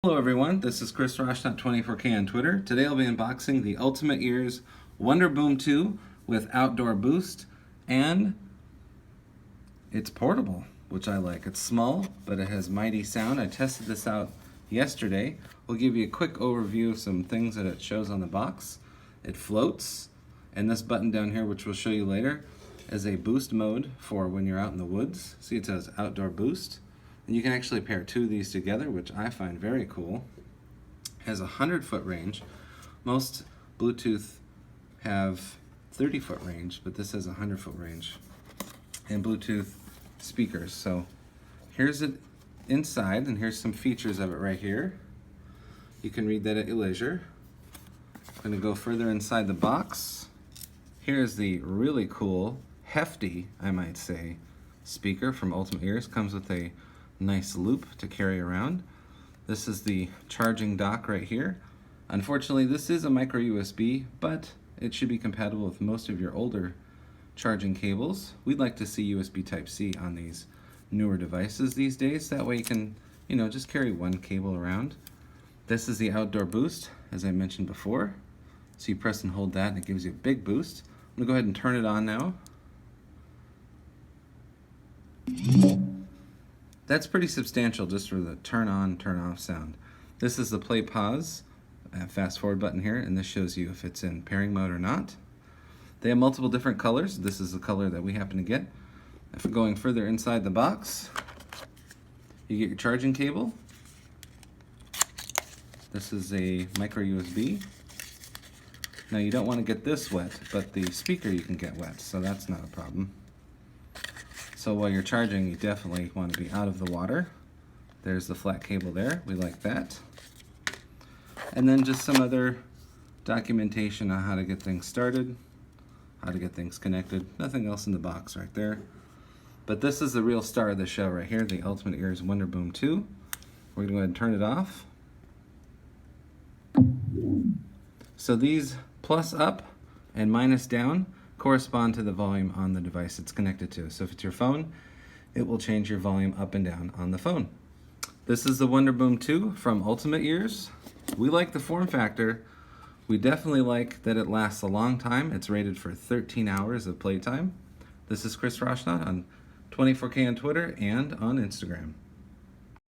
Hello everyone, this is Chris Rosh.24K on Twitter. Today I'll be unboxing the Ultimate Ears Wonderboom 2 with outdoor boost, and it's portable, which I like. It's small, but it has mighty sound. I tested this out yesterday. We'll give you a quick overview of some things that it shows on the box. It floats, and this button down here, which we'll show you later, is a boost mode for when you're out in the woods. See, it says outdoor boost. And you can actually pair two of these together, which I find very cool. It has a 100-foot range. Most Bluetooth have 30-foot range, but this has a 100-foot range. And Bluetooth speakers. So here's it inside, and here's some features of it right here. You can read that at your leisure. I'm going to go further inside the box. Here's the really cool, hefty, I might say, speaker from Ultimate Ears. Comes with a nice loop to carry around. This is the charging dock right here. Unfortunately, this is a micro USB, but it should be compatible with most of your older charging cables. We'd like to see USB Type-C on these newer devices these days. That way you can, just carry one cable around. This is the outdoor boost, as I mentioned before. So you press and hold that and it gives you a big boost. I'm gonna go ahead and turn it on now. That's pretty substantial just for the turn on, turn off sound. This is the play pause, fast forward button here, and this shows you if it's in pairing mode or not. They have multiple different colors. This is the color that we happen to get. If we're going further inside the box, you get your charging cable. This is a micro USB. Now you don't want to get this wet, but the speaker you can get wet, so that's not a problem. So while you're charging, you definitely want to be out of the water. There's the flat cable there. We like that. And then just some other documentation on how to get things started, how to get things connected. Nothing else in the box right there. But this is the real star of the show right here, the Ultimate Ears Wonderboom 2. We're going to go ahead and turn it off. So these plus up and minus down correspond to the volume on the device it's connected to. So if it's your phone, it will change your volume up and down on the phone. This is the Wonderboom 2 from Ultimate Ears. We like the form factor. We definitely like that it lasts a long time. It's rated for 13 hours of playtime. This is Chris Roshnot on 24K on Twitter and on Instagram.